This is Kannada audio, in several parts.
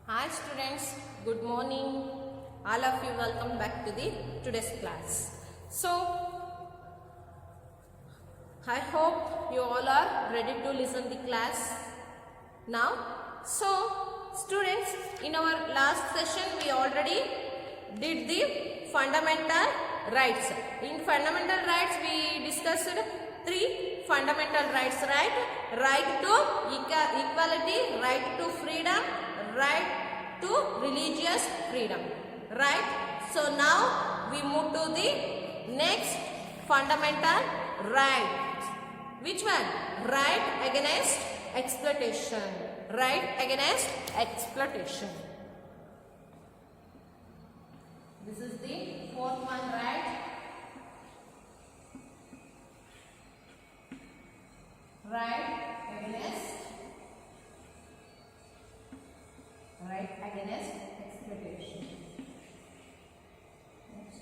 Hi students, good morning. All of you welcome back to the today's class. So, I hope you all are ready to listen the class now. So, students, in our last session we already did the fundamental rights. In fundamental rights we discussed three fundamental rights, right? Right to equality, right to freedom, right to religious freedom, right? So now we move to the next fundamental right. Which one? Right against exploitation. Right against exploitation. This is the fourth one, right? Right against exploitation. Next.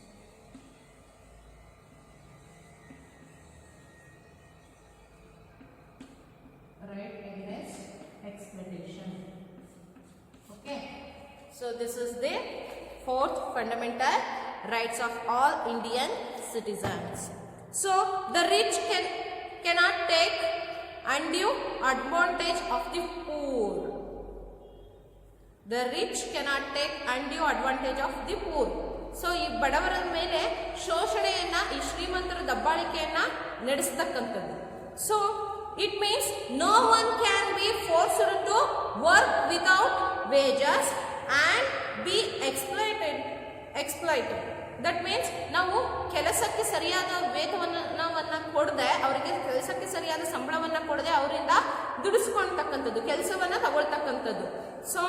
Right against exploitation. Okay. So this is the fourth fundamental rights of all Indian citizens. So the rich cannot take undue advantage of the poor. The rich cannot take undue advantage of the poor. So ಈ ಬಡವರ ಮೇಲೆ ಶೋಷಣೆಯನ್ನ ಈ ಶ್ರೀಮಂತರ ದಬ್ಬಾಳಿಕೆಯನ್ನ ನಡೆಸತಕ್ಕಂಥದ್ದು. So it means no one can be forced to work without wages and be exploited. That means ನಾವು ಕೆಲಸಕ್ಕೆ ಸರಿಯಾದ ವೇತನವನ್ನ ಕೊಡದೆ, ಅವರಿಗೆ ಕೆಲಸಕ್ಕೆ ಸರಿಯಾದ ಸಂಬಳವನ್ನ ಕೊಡದೆ ಅವರಿಂದ ದುಡಿಸ್ಕೊಳ್ತಕ್ಕಂಥದ್ದು, ಕೆಲಸವನ್ನ ತಗೊಳ್ತಕ್ಕಂಥದ್ದು. ಸೊ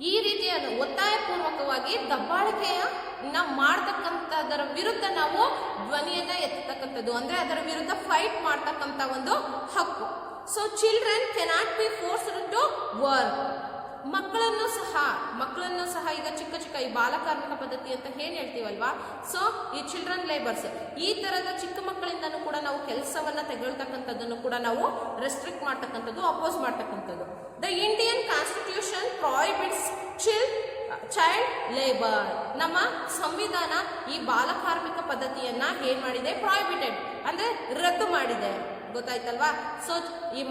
ಈ ರೀತಿಯಾದ ಒತ್ತಾಯಪೂರ್ವಕವಾಗಿ ದಬ್ಬಾಳಿಕೆಯನ್ನ ಮಾಡತಕ್ಕಂಥದರ ವಿರುದ್ಧ ನಾವು ಧ್ವನಿಯನ್ನ ಎತ್ತತಕ್ಕಂಥದ್ದು, ಅಂದ್ರೆ ಅದರ ವಿರುದ್ಧ ಫೈಟ್ ಮಾಡ್ತಕ್ಕಂಥ ಒಂದು ಹಕ್ಕು. So children cannot be forced to work. ಮಕ್ಕಳನ್ನು ಸಹ ಈಗ ಚಿಕ್ಕ ಈ ಬಾಲಕಾರ್ಮಿಕ ಪದ್ಧತಿ ಅಂತ ಏನ್ ಹೇಳ್ತೀವಲ್ವಾ, ಸೊ ಈ ಚಿಲ್ಡ್ರನ್ ಲೇಬರ್ಸ್, ಈ ತರದ ಚಿಕ್ಕ ಮಕ್ಕಳಿಂದನೂ ಕೂಡ ನಾವು ಕೆಲಸವನ್ನ ತೆಗೊಳ್ತಕ್ಕಂಥದ್ದನ್ನು ಕೂಡ ನಾವು ರೆಸ್ಟ್ರಿಕ್ಟ್ ಮಾಡ್ತಕ್ಕಂಥದ್ದು, ಅಪೋಸ್ ಮಾಡ್ತಕ್ಕಂಥದ್ದು. The Indian constitution prohibits child labour. ನಮ್ಮ ಸಂವಿಧಾನ ಈ ಬಾಲಕಾರ್ಮಿಕ ಪದ್ಧತಿಯನ್ನ ಏನ್ ಮಾಡಿದೆ? ಪ್ರಾಹಿಬಿಟೆಡ್ ಅಂದ್ರೆ ರದ್ದು ಮಾಡಿದೆ. ಗೊತ್ತಾಯ್ತಲ್ವಾ? ಸೊ ಈ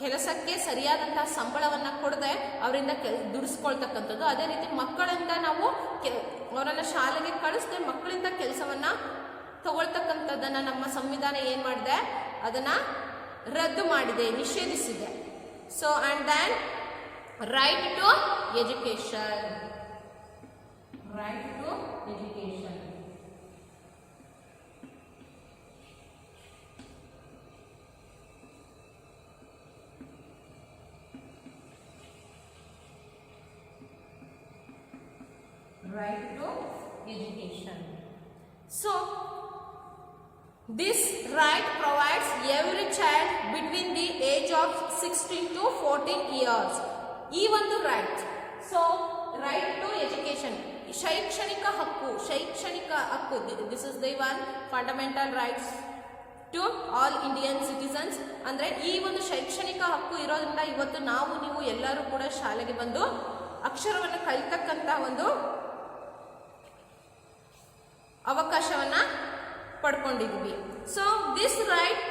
ಕೆಲಸಕ್ಕೆ ಸರಿಯಾದಂತಹ ಸಂಬಳವನ್ನ ಕೊಡದೆ ಅವರಿಂದ ದುಡಿಸ್ಕೊಳ್ತಕ್ಕಂಥದ್ದು. ಅದೇ ರೀತಿ ಮಕ್ಕಳಿಂದ ನಾವು ಅವರನ್ನ ಶಾಲೆಗೆ ಕಳಿಸದೆ ಮಕ್ಕಳಿಂದ ಕೆಲಸವನ್ನ ತಗೊಳ್ತಕ್ಕಂಥದ್ದನ್ನ ನಮ್ಮ ಸಂವಿಧಾನ ಏನ್ ಮಾಡಿದೆ? ಅದನ್ನ ರದ್ದು ಮಾಡಿದೆ, ನಿಷೇಧಿಸಿದೆ. So and then right to education. Right to education. Right to education. So this right provides every child between the age of 16 to 14 years. ಈ ಒಂದು right. So right to education, ಶೈಕ್ಷಣಿಕ ಹಕ್ಕು. This is the one fundamental rights to all Indian citizens. ಅಂದ್ರೆ ಈ ಒಂದು ಶೈಕ್ಷಣಿಕ ಹಕ್ಕು ಇರೋದ್ರಿಂದ ಇವತ್ತು ನಾವು ನೀವು ಎಲ್ಲರೂ ಕೂಡ ಶಾಲೆಗೆ ಬಂದು ಅಕ್ಷರವನ್ನು ಕಲಿತಕ್ಕಂತ ಒಂದು ಅವಕಾಶವನ್ನ ಪಡ್ಕೊಂಡಿದ್ವಿ. So this right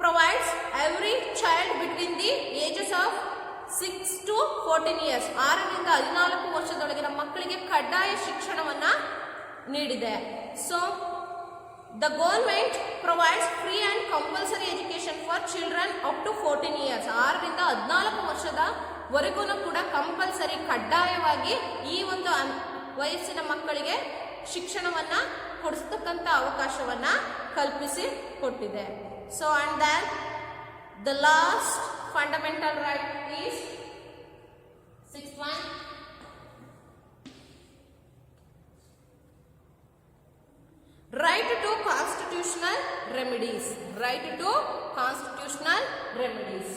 provides every child between the ages of 6 to 14 years. 6 ರಿಂದ 14 ವರ್ಷದೊಳಗಿನ ಮಕ್ಕಳಿಗೆ ಕಡ್ಡಾಯ ಶಿಕ್ಷಣವನ್ನ ನೀಡಿದೆ. So the government provides free and compulsory education for children up to 14 years. 6 ರಿಂದ 14 ವರ್ಷದವರೆಗೂ ಕೂಡ ಕಂಪಲ್ಸರಿ, ಕಡ್ಡಾಯವಾಗಿ ಈ ಒಂದು ವಯಸ್ಸಿನ ಮಕ್ಕಳಿಗೆ ಶಿಕ್ಷಣವನ್ನ ಕೊಡಿಸ್ತಕ್ಕಂಥ ಅವಕಾಶವನ್ನ ಕಲ್ಪಿಸಿ ಕೊಟ್ಟಿದೆ. So and then the last fundamental right is sixth one. Right to constitutional remedies. Right to constitutional remedies.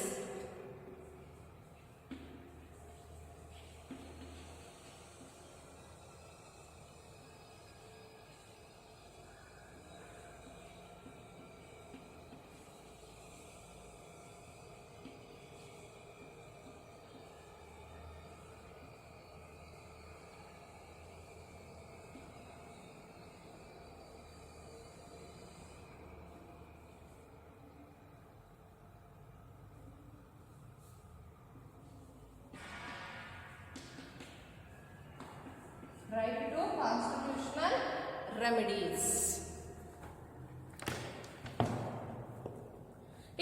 remedies.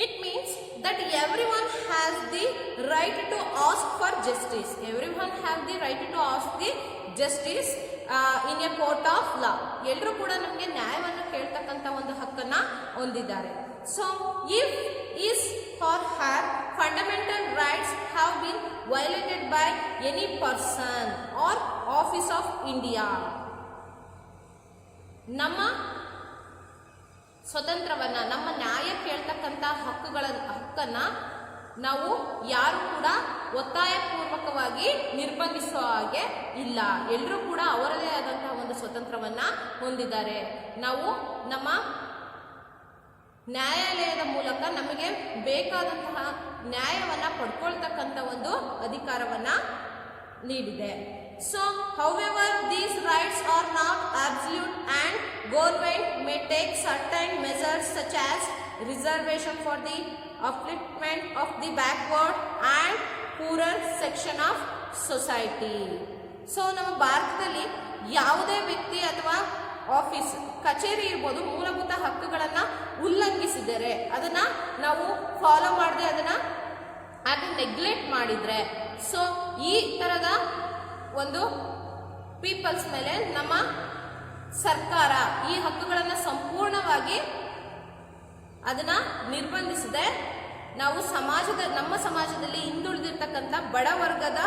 It means that everyone has the right to ask for justice. Everyone have the right to ask the justice in a court of law. ಎಲ್ಲರೂ ಕೂಡ ನಮಗೆ ನ್ಯಾಯವನ್ನು ಕೇಳ್ತಕ್ಕಂಥ ಒಂದು ಹಕ್ಕನ್ನ ಹೊಂದಿದ್ದಾರೆ. So if his or her fundamental rights have been violated by any person or office of India, ನಮ್ಮ ಸ್ವತಂತ್ರವನ್ನ, ನಮ್ಮ ನ್ಯಾಯ ಕೇಳ್ತಕ್ಕಂಥ ಹಕ್ಕನ್ನ ನಾವು ಯಾರು ಕೂಡ ಒತ್ತಾಯಪೂರ್ವಕವಾಗಿ ನಿರ್ಬಂಧಿಸುವ ಹಾಗೆ ಇಲ್ಲ. ಎಲ್ಲರೂ ಕೂಡ ಅವರದೇ ಆದಂತಹ ಒಂದು ಸ್ವತಂತ್ರವನ್ನ ಹೊಂದಿದ್ದಾರೆ. ನಾವು ನಮ್ಮ ನ್ಯಾಯಾಲಯದ ಮೂಲಕ ನಮಗೆ ಬೇಕಾದಂತಹ ನ್ಯಾಯವನ್ನ ಪಡ್ಕೊಳ್ತಕ್ಕಂಥ ಒಂದು ಅಧಿಕಾರವನ್ನ ನೀಡಿದೆ. So, however, these rights are not absolute and government may take certain measures such as reservation for the upliftment of the backward and poorer section of society. So, ನಮ್ಮ ಭಾರತದಲ್ಲಿ ಯಾವುದೇ ವ್ಯಕ್ತಿ ಅಥವಾ ಆಫೀಸ್, ಕಚೇರಿ ಇರ್ಬೋದು, ಮೂಲಭೂತ ಹಕ್ಕುಗಳನ್ನ ಉಲ್ಲಂಘಿಸಿದರೆ, ಅದನ್ನ ನಾವು ಫಾಲೋ ಮಾಡದೆ ಅದನ್ನ ನೆಗ್ಲೆಕ್ಟ್ ಮಾಡಿದ್ರೆ, ಸೊ ಈ ತರದ ಒಂದು ಪೀಪಲ್ಸ್ ಮೇಲೆ ನಮ್ಮ ಸರ್ಕಾರ ಈ ಹಕ್ಕುಗಳನ್ನು ಸಂಪೂರ್ಣವಾಗಿ ಅದನ್ನ ನಿರ್ಬಂಧಿಸಿದೆ. ನಾವು ನಮ್ಮ ಸಮಾಜದಲ್ಲಿ ಹಿಂದುಳಿದಿರ್ತಕ್ಕಂಥ ಬಡವರ್ಗದ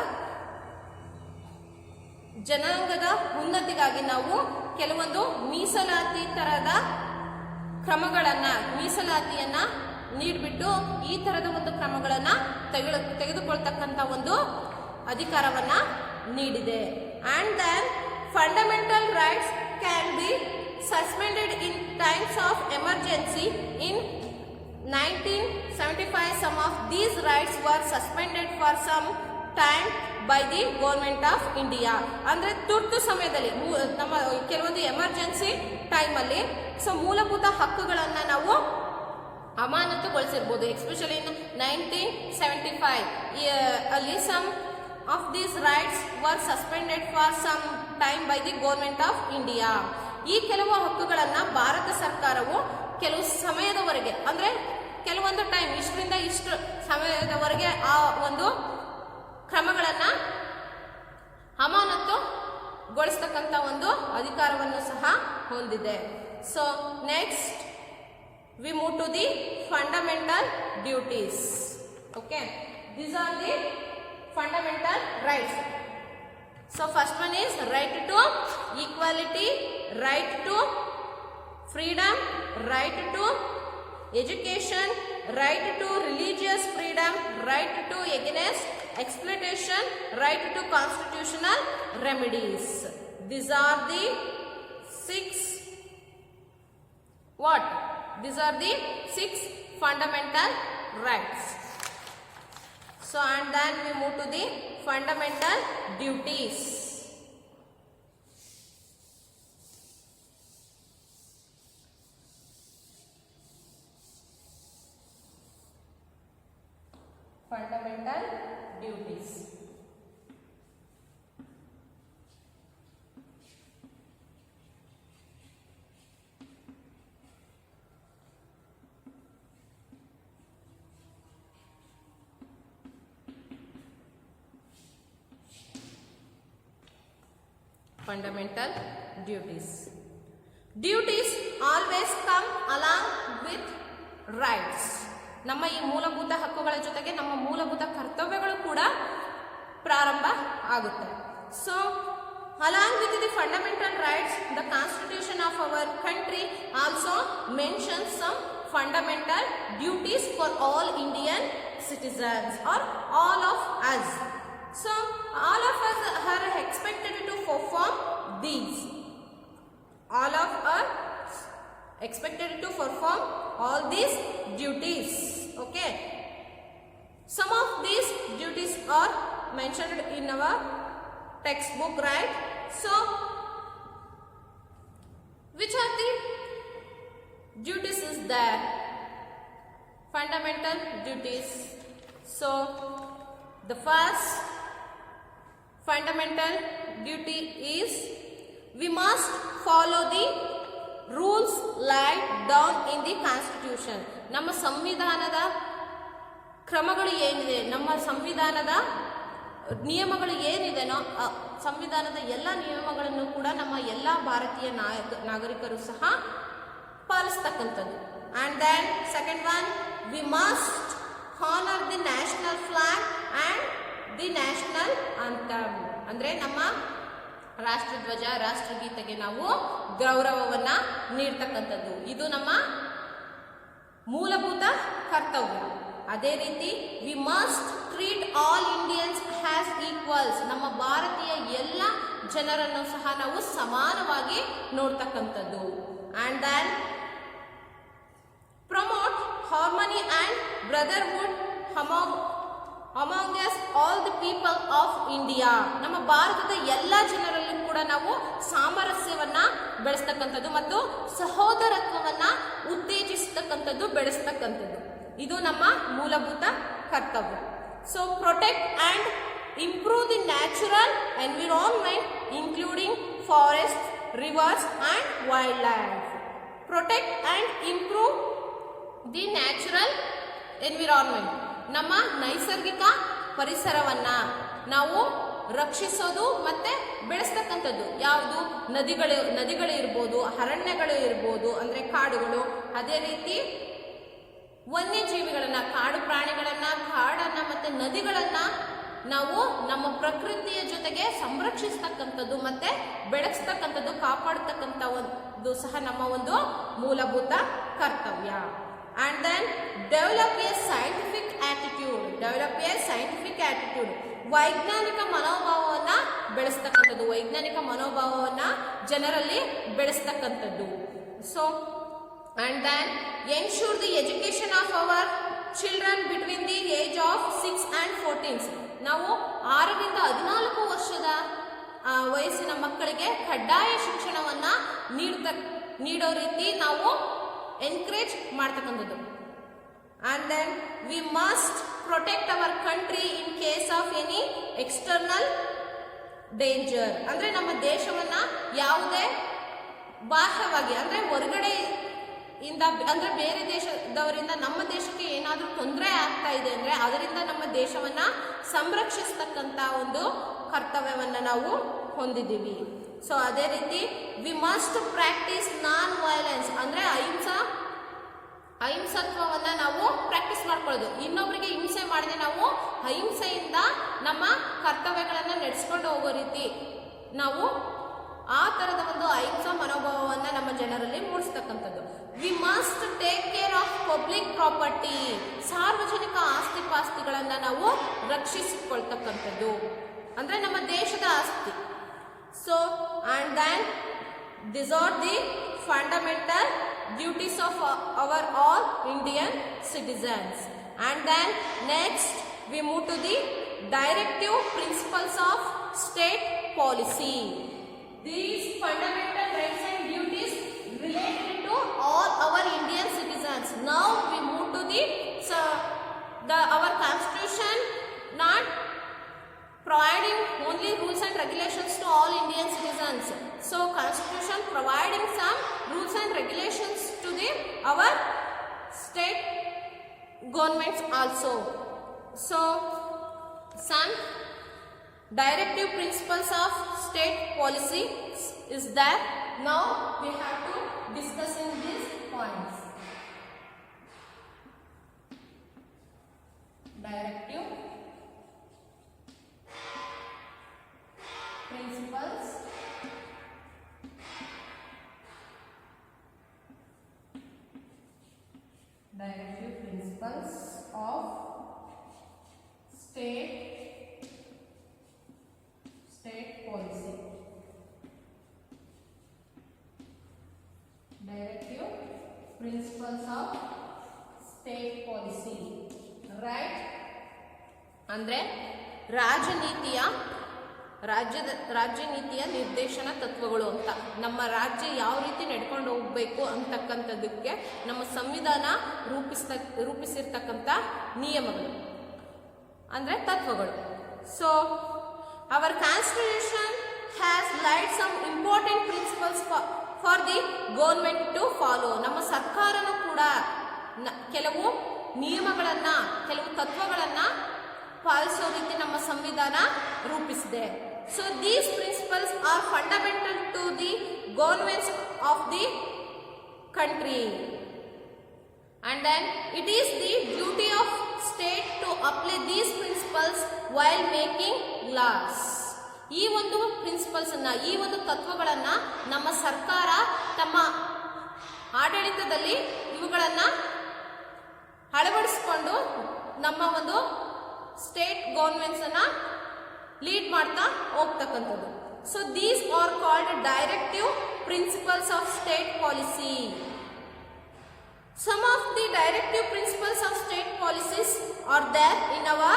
ಜನಾಂಗದ ಉನ್ನತಿಗಾಗಿ ನಾವು ಕೆಲವೊಂದು ಮೀಸಲಾತಿ ತರದ ಮೀಸಲಾತಿಯನ್ನ ನೀಡ್ಬಿಟ್ಟು ಈ ತರದ ಒಂದು ಕ್ರಮಗಳನ್ನ ತೆಗೆದುಕೊಳ್ತಕ್ಕಂಥ ಒಂದು ಅಧಿಕಾರವನ್ನ ನೀಡಿದೆ. And then fundamental rights can be suspended in times of emergency. In 1975 some of these rights were suspended for some time by the government of India. ಅಂದ್ರೆ ತುರ್ತು ಸಮಯದಲ್ಲಿ ನಮ್ಮ ಕೆಲವೊಂದು ಎಮರ್ಜೆನ್ಸಿ ಟೈಮಲ್ಲಿ ಸೊ ಮೂಲಭೂತ ಹಕ್ಕುಗಳನ್ನ ನಾವು ಅಮಾನತುಗೊಳಿಸಿರ್ಬೋದು. ಎಸ್ಪೆಷಲಿ ಇನ್ 1975 ಅಲ್ಲಿ some of these rights were suspended for some time by the government of India. ಈ ಕೆಲವು ಹಕ್ಕುಗಳನ್ನ ಭಾರತ ಸರ್ಕಾರವು ಕೆಲವು ಸಮಯದವರೆಗೆ, ಅಂದ್ರೆ ಕೆಲವೊಂದು ಟೈಮ್, ಇಷ್ಟರಿಂದ ಇಷ್ಟು ಸಮಯದವರೆಗೆ ಆ ಒಂದು ಕ್ರಮಗಳನ್ನ ಅಮಾನತುಗೊಳಿಸ್ತಕ್ಕಂಥ ಒಂದು ಅಧಿಕಾರವನ್ನು ಸಹ ಹೊಂದಿದೆ. So next we move to the fundamental duties. Okay, these are the fundamental rights. So first one is right to equality, right to freedom, right to education, right to religious freedom, right to against exploitation, right to constitutional remedies. These are the These are the 6 fundamental rights. So and then we move to the fundamental duties. Fundamental duties. Fundamental duties. Duties always come along with rights. ನಮ್ಮ ಈ ಮೂಲಭೂತ ಹಕ್ಕುಗಳ ಜೊತೆಗೆ ನಮ್ಮ ಮೂಲಭೂತ ಕರ್ತವ್ಯಗಳು ಕೂಡ ಪ್ರಾರಂಭ ಆಗುತ್ತೆ. So along with the fundamental rights, the constitution of our country also mentions some fundamental duties for all Indian citizens or all of us. So all of us are expected to perform these. All of us expected to perform all these duties. Okay. Some of these duties are mentioned in our textbook, right? So which are the duties is there? Fundamental duties. So the first fundamental duty is we must follow the rules laid down in the constitution. ನಮ್ಮ ಸಂವಿಧಾನದ ಕ್ರಮಗಳು ಏನಿದೆ, ನಮ್ಮ ಸಂವಿಧಾನದ ನಿಯಮಗಳು ಏನಿದೆನೋ ಸಂವಿಧಾನದ ಎಲ್ಲ ನಿಯಮಗಳನ್ನು ಕೂಡ ನಮ್ಮ ಎಲ್ಲ ಭಾರತೀಯ ನಾಗರಿಕರು ಸಹ ಪಾಲಿಸ್ತಕ್ಕಂಥದ್ದು. And then second one, we must honour the national flag and the national anthem. ಅಂದರೆ ನಮ್ಮ ರಾಷ್ಟ್ರಧ್ವಜ, ರಾಷ್ಟ್ರಗೀತೆಗೆ ನಾವು ಗೌರವವನ್ನು ನೀಡ್ತಕ್ಕಂಥದ್ದು. ಇದು ನಮ್ಮ ಮೂಲಭೂತ ಕರ್ತವ್ಯ. ಅದೇ ರೀತಿ we must treat all Indians has equals. ನಮ್ಮ ಭಾರತೀಯ ಎಲ್ಲ ಜನರನ್ನು ಸಹ ನಾವು ಸಮಾನವಾಗಿ ನೋಡ್ತಕ್ಕಂಥದ್ದು. And then promote harmony and brotherhood among us all the people of India. ನಮ್ಮ ಭಾರತದ ಎಲ್ಲ ಜನರಲ್ಲೂ ಕೂಡ ನಾವು ಸಾಮರಸ್ಯವನ್ನ ಬೆಳೆಸ್ತಕ್ಕಂಥದ್ದು ಮತ್ತು ಸಹೋದರತ್ವವನ್ನ ಉತ್ತೇಜಿಸ್ತಕ್ಕಂಥದ್ದು, ಬೆಳೆಸ್ತಕ್ಕಂಥದ್ದು. ಇದು ನಮ್ಮ ಮೂಲಭೂತ ಕರ್ತವ್ಯ. So protect and improve the natural environment including forest, rivers and wild life. Protect and improve the natural environment, ನಮ್ಮ ನೈಸರ್ಗಿಕ ಪರಿಸರವನ್ನು ನಾವು ರಕ್ಷಿಸೋದು ಮತ್ತು ಬೆಳೆಸ್ತಕ್ಕಂಥದ್ದು. ಯಾವುದು? ನದಿಗಳು ಇರ್ಬೋದು, ಅರಣ್ಯಗಳು ಇರ್ಬೋದು, ಅಂದರೆ ಕಾಡುಗಳು. ಅದೇ ರೀತಿ ವನ್ಯಜೀವಿಗಳನ್ನು, ಕಾಡು ಪ್ರಾಣಿಗಳನ್ನು, ಕಾಡನ್ನು ಮತ್ತು ನದಿಗಳನ್ನು ನಾವು ನಮ್ಮ ಪ್ರಕೃತಿಯ ಜೊತೆಗೆ ಸಂರಕ್ಷಿಸ್ತಕ್ಕಂಥದ್ದು ಮತ್ತು ಬೆಳೆಸ್ತಕ್ಕಂಥದ್ದು, ಕಾಪಾಡ್ತಕ್ಕಂಥ ಒಂದು ಸಹ ನಮ್ಮ ಒಂದು ಮೂಲಭೂತ ಕರ್ತವ್ಯ. And then develop a scientific attitude. ವೈಜ್ಞಾನಿಕ ಮನೋಭಾವವನ್ನು ಬೆಳೆಸ್ತಕ್ಕಂಥದ್ದು, ವೈಜ್ಞಾನಿಕ ಮನೋಭಾವವನ್ನು ಜನರಲ್ಲಿ ಬೆಳೆಸ್ತಕ್ಕಂಥದ್ದು. So and then ensure the education of our children between the age of 6 and 14. ನಾವು 6 ರಿಂದ 14 ವರ್ಷದ ವಯಸ್ಸಿನ ಮಕ್ಕಳಿಗೆ ಕಡ್ಡಾಯ ಶಿಕ್ಷಣವನ್ನು ನೀಡೋ ರೀತಿ ನಾವು ಎನ್ಕರೇಜ್ ಮಾಡ್ತಕ್ಕಂಥದ್ದು. And then we must protect our country in case of any external danger. ಅಂದರೆ ನಮ್ಮ ದೇಶವನ್ನು ಯಾವುದೇ ಬಾಹ್ಯವಾಗಿ, ಅಂದರೆ ಹೊರಗಡೆ ಇಂದ, ಅಂದರೆ ಬೇರೆ ದೇಶದವರಿಂದ ನಮ್ಮ ದೇಶಕ್ಕೆ ಏನಾದರೂ ತೊಂದರೆ ಆಗ್ತಾ ಇದೆ ಅಂದರೆ ಅದರಿಂದ ನಮ್ಮ ದೇಶವನ್ನು ಸಂರಕ್ಷಿಸ್ತಕ್ಕಂಥ ಒಂದು ಕರ್ತವ್ಯವನ್ನು ನಾವು ಹೊಂದಿದ್ದೀವಿ. ಸೊ ಅದೇ ರೀತಿ we must practice non violence, ಅಂದರೆ ಅಹಿಂಸತ್ವವನ್ನು ನಾವು ಪ್ರಾಕ್ಟೀಸ್ ಮಾಡ್ಕೊಳ್ಳೋದು. ಇನ್ನೊಬ್ಬರಿಗೆ ಹಿಂಸೆ ಮಾಡದೆ ನಾವು ಅಹಿಂಸೆಯಿಂದ ನಮ್ಮ ಕರ್ತವ್ಯಗಳನ್ನು ನಡೆಸ್ಕೊಂಡು ಹೋಗೋ ರೀತಿ ನಾವು ಆ ಥರದ ಒಂದು ಅಹಿಂಸಾ ಮನೋಭಾವವನ್ನು ನಮ್ಮ ಜನರಲ್ಲಿ ಮೂಡಿಸ್ತಕ್ಕಂಥದ್ದು. We must take care of public property. ಸಾರ್ವಜನಿಕ ಆಸ್ತಿಪಾಸ್ತಿಗಳನ್ನು ನಾವು ರಕ್ಷಿಸಿಕೊಳ್ತಕ್ಕಂಥದ್ದು, ಅಂದರೆ ನಮ್ಮ ದೇಶದ ಆಸ್ತಿ. So and then these are the fundamental duties of our all Indian citizens. And then next we move to the directive principles of state policy. These fundamental rights and duties related to all our Indian citizens. Now we move to our constitution not providing only rules and regulations to all Indian citizens. So constitution providing some rules and regulations to our state governments also. So some directive principles of state policy is there. Now we have to discuss in these points. Directive principles of state policy. Directive principles of state policy. Right? ಅಂದ್ರೆ ರಾಜ್ಯ ನೀತಿಯ ನಿರ್ದೇಶನ ತತ್ವಗಳು ಅಂತ. ನಮ್ಮ ರಾಜ್ಯ ಯಾವ ರೀತಿ ನಡ್ಕೊಂಡು ಹೋಗಬೇಕು ಅಂತಕ್ಕಂಥದ್ದಕ್ಕೆ ನಮ್ಮ ಸಂವಿಧಾನ ರೂಪಿಸಿರ್ತಕ್ಕಂಥ ನಿಯಮಗಳು ಅಂದರೆ ತತ್ವಗಳು. So our constitution has laid some important principles for the government to follow. ನಮ್ಮ ಸರ್ಕಾರನೂ ಕೂಡ ಕೆಲವು ನಿಯಮಗಳನ್ನು, ಕೆಲವು ತತ್ವಗಳನ್ನು ಪಾಲಿಸೋ ರೀತಿ ನಮ್ಮ ಸಂವಿಧಾನ ರೂಪಿಸಿದೆ. So these principles are fundamental to the governance of the country, and then it is the duty of state to apply these principles while making laws. ಈ ಒಂದು ಪ್ರಿನ್ಸಿಪಲ್ಸ್ ಅನ್ನ, ಈ ಒಂದು ತತ್ವಗಳನ್ನ ನಮ್ಮ ಸರ್ಕಾರ ತಮ್ಮ ಆಡಳಿತದಲ್ಲಿ ಇವುಗಳನ್ನ ಅಳವಡಿಸಿಕೊಂಡು ನಮ್ಮ ಒಂದು ಸ್ಟೇಟ್ ಗವರ್ಮೆಂಟ್ಸ್ ಅನ್ನ ಲೀಡ್ ಮಾಡ್ತಾ ಹೋಗ್ತಕ್ಕಂಥದ್ದು. So these are called directive principles of state policy. Some of the directive principles of state policies are there in our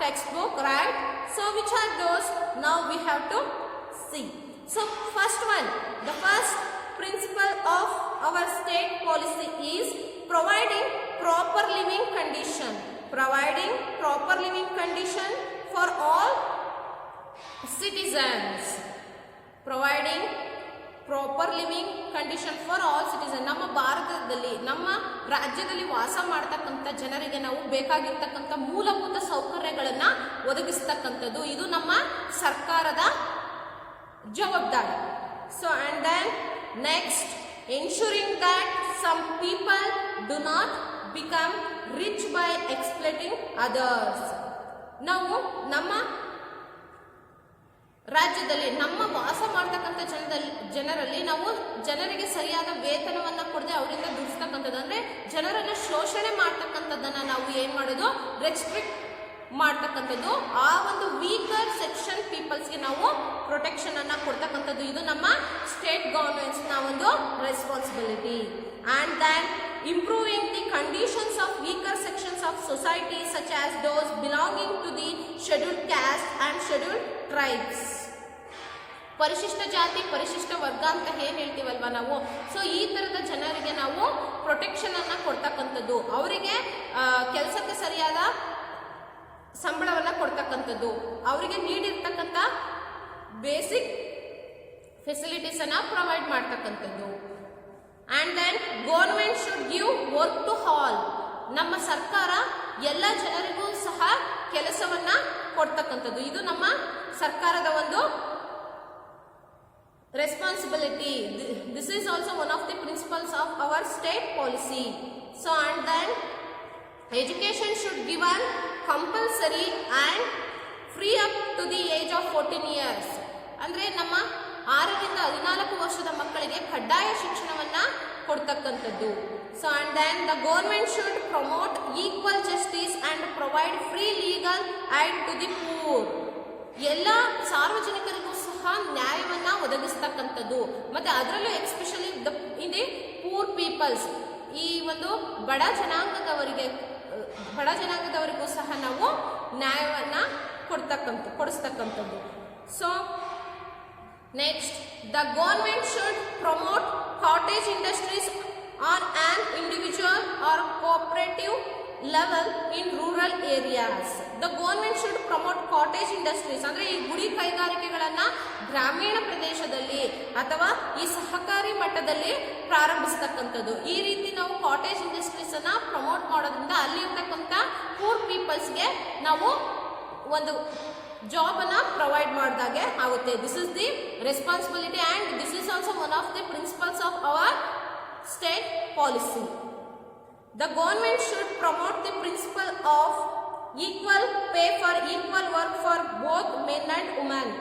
textbook, right? So which are those? Now we have to see. So first one, the first principle of our state policy is providing proper living condition. Providing proper living condition for all citizens. Providing proper living condition for all citizen. ನಮ್ಮ ಭಾರತದಲ್ಲಿ, ನಮ್ಮ ರಾಜ್ಯದಲ್ಲಿ ವಾಸ ಮಾಡ್ತಕ್ಕಂಥ ಜನರಿಗೆ ನಾವು ಬೇಕಾಗಿರ್ತಕ್ಕಂಥ ಮೂಲಭೂತ ಸೌಕರ್ಯಗಳನ್ನು ಒದಗಿಸ್ತಕ್ಕಂಥದ್ದು ಇದು ನಮ್ಮ ಸರ್ಕಾರದ ಜವಾಬ್ದಾರಿ. So and then next, ensuring that some people do not become rich by exploiting others. ನಾವು ನಮ್ಮ ರಾಜ್ಯದಲ್ಲಿ, ನಮ್ಮ ವಾಸ ಮಾಡ್ತಕ್ಕಂಥ ಜನರಲ್ಲಿ ನಾವು ಜನರಿಗೆ ಸರಿಯಾದ ವೇತನವನ್ನ ಕೊಡದೆ ಅವರಿಂದ ದುಡಿಸ್ತಕ್ಕಂಥದ್ದು, ಅಂದ್ರೆ ಜನರನ್ನ ಶೋಷಣೆ ಮಾಡ್ತಕ್ಕಂಥದ್ದನ್ನ ನಾವು ಏನ್ ಮಾಡೋದು, ರೆಸ್ಟ್ರಿಕ್ಟ್ ಮಾಡ್ತಕ್ಕಂಥದ್ದು. ಆ ಒಂದು ವೀಕರ್ ಸೆಕ್ಷನ್ ಪೀಪಲ್ಸ್ಗೆ ನಾವು ಪ್ರೊಟೆಕ್ಷನ್ ಅನ್ನ ಕೊಡ್ತಕ್ಕಂಥದ್ದು ಇದು ನಮ್ಮ ಸ್ಟೇಟ್ ಗವರ್ಮೆಂಟ್ಸ್ ನ ಒಂದು responsibility. And then improving the conditions of weaker sections of society such as those belonging to the scheduled caste and scheduled tribes. ಪರಿಶಿಷ್ಟ ಜಾತಿ, ಪರಿಶಿಷ್ಟ ವರ್ಗ ಅಂತ ಏನ್ ಹೇಳ್ತೀವಲ್ವಾ ನಾವು, ಸೊ ಈ ತರದ ಜನರಿಗೆ ನಾವು ಪ್ರೊಟೆಕ್ಷನ್ ಅನ್ನ ಕೊಡ್ತಕ್ಕಂಥದ್ದು, ಅವರಿಗೆ ಕೆಲಸಕ್ಕೆ ಸರಿಯಾದ ಸಂಬಳವನ್ನ ಕೊಡ್ತಕ್ಕಂಥದ್ದು, ಅವರಿಗೆ ನೀಡಿರ್ತಕ್ಕಂಥ ಬೇಸಿಕ್ ಫೆಸಿಲಿಟೀಸ್ ಅನ್ನ ಪ್ರೊವೈಡ್ ಮಾಡ್ತಕ್ಕಂಥದ್ದು. And then government should give work to all. ನಮ್ಮ ಸರ್ಕಾರ ಎಲ್ಲ ಜನರಿಗೂ ಸಹ ಕೆಲಸವನ್ನ ಕೊಡ್ತಕ್ಕಂಥದ್ದು ಇದು ನಮ್ಮ ಸರ್ಕಾರದ ಒಂದು responsibility. This is also one of the principles of our state policy. So and then education should be given compulsory and free up to the age of 14 years. ಅಂದ್ರೆ ನಮ್ಮ 6ರಿಂದ 14 ವರ್ಷದ ಮಕ್ಕಳಿಗೆ ಕಡ್ಡಾಯ ಶಿಕ್ಷಣವನ್ನ ಕೊಡ್ತಕ್ಕಂಥದ್ದು. So and then the government should promote equal justice and provide free legal aid to the poor. ಎಲ್ಲ ಸಾರ್ವಜನಿಕರಿಗೂ ಸಹ ನ್ಯಾಯವನ್ನ ಒದಗಿಸ್ತಕ್ಕಂಥದ್ದು, ಮತ್ತೆ ಅದರಲ್ಲೂ especially in the poor peoples, ಈ ಒಂದು ಬಡ ಜನಾಂಗದವರಿಗೂ ಸಹ ನಾವು ನ್ಯಾಯವನ್ನ ಕೊಡಿಸ್ತಕ್ಕಂಥದ್ದು. So next, the government should promote cottage industries on an individual or cooperative level in rural areas. The government should promote cottage industries ಅಂದ್ರೆ ಈ ಗುಡಿ ಕೈಗಾರಿಕೆಗಳನ್ನ ಗ್ರಾಮೀಣ ಪ್ರದೇಶದಲ್ಲಿ ಅಥವಾ ಈ ಸಹಕಾರಿ ಮಟ್ಟದಲ್ಲಿ ಪ್ರಾರಂಭಿಸತಕ್ಕಂಥದ್ದು. ಈ ರೀತಿ ನಾವು ಕಾಟೇಜ್ ಇಂಡಸ್ಟ್ರೀಸ್ ಅನ್ನ ಪ್ರಮೋಟ್ ಮಾಡೋದ್ರಿಂದ ಅಲ್ಲಿ ಇರ್ತಕ್ಕಂಥ ಪೂರ್ ಪೀಪಲ್ಸ್ಗೆ ನಾವು ಒಂದು ಜಾಬ್ ಅನ್ನ ಪ್ರೊವೈಡ್ ಮಾಡಿದಾಗೆ ಆಗುತ್ತೆ. This is the responsibility and this is also one of the principles of our state policy. The government should promote the principle of equal pay for equal work for both men and women.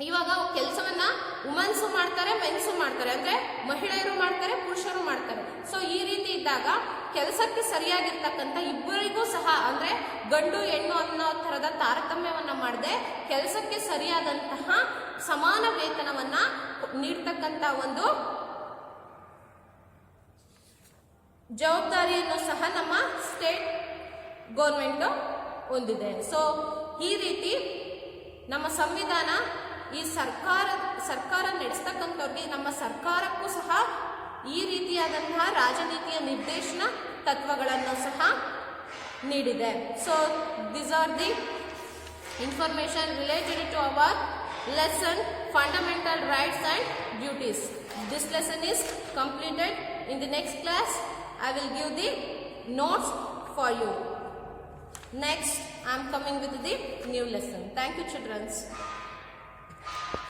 ಇವಾಗ ಕೆಲಸವನ್ನ ವುಮೆನ್ಸು ಮಾಡ್ತಾರೆ, ಮೆನ್ಸು ಮಾಡ್ತಾರೆ, ಅಂದ್ರೆ ಮಹಿಳೆಯರು ಮಾಡ್ತಾರೆ, ಪುರುಷರು ಮಾಡ್ತಾರೆ. ಸೊ ಈ ರೀತಿ ಇದ್ದಾಗ ಕೆಲಸಕ್ಕೆ ಸರಿಯಾಗಿರ್ತಕ್ಕಂಥ ಇಬ್ಬರಿಗೂ ಸಹ, ಅಂದ್ರೆ ಗಂಡು ಹೆಣ್ಣು ಅನ್ನೋ ತರದ ತಾರತಮ್ಯವನ್ನ ಮಾಡದೆ ಕೆಲಸಕ್ಕೆ ಸರಿಯಾದಂತಹ ಸಮಾನ ವೇತನವನ್ನ ನೀಡ್ತಕ್ಕಂಥ ಒಂದು ಜವಾಬ್ದಾರಿಯನ್ನು ಸಹ ನಮ್ಮ ಸ್ಟೇಟ್ ಗೌರ್ಮೆಂಟ್ ಹೊಂದಿದೆ. ಸೊ ಈ ರೀತಿ ನಮ್ಮ ಸಂವಿಧಾನ ಈ ಸರ್ಕಾರ ನಡೆಸ್ತಕ್ಕಂಥವ್ರಿಗೆ, ನಮ್ಮ ಸರ್ಕಾರಕ್ಕೂ ಸಹ ಈ ರೀತಿಯಾದಂತಹ ರಾಜನೀತಿಯ ನಿರ್ದೇಶನ ತತ್ವಗಳನ್ನು ಸಹ ನೀಡಿದೆ. So these are the information related to our lesson fundamental rights and duties. This lesson is completed. In the next class I will give the notes for you. Next I am coming with the new lesson. Thank you children.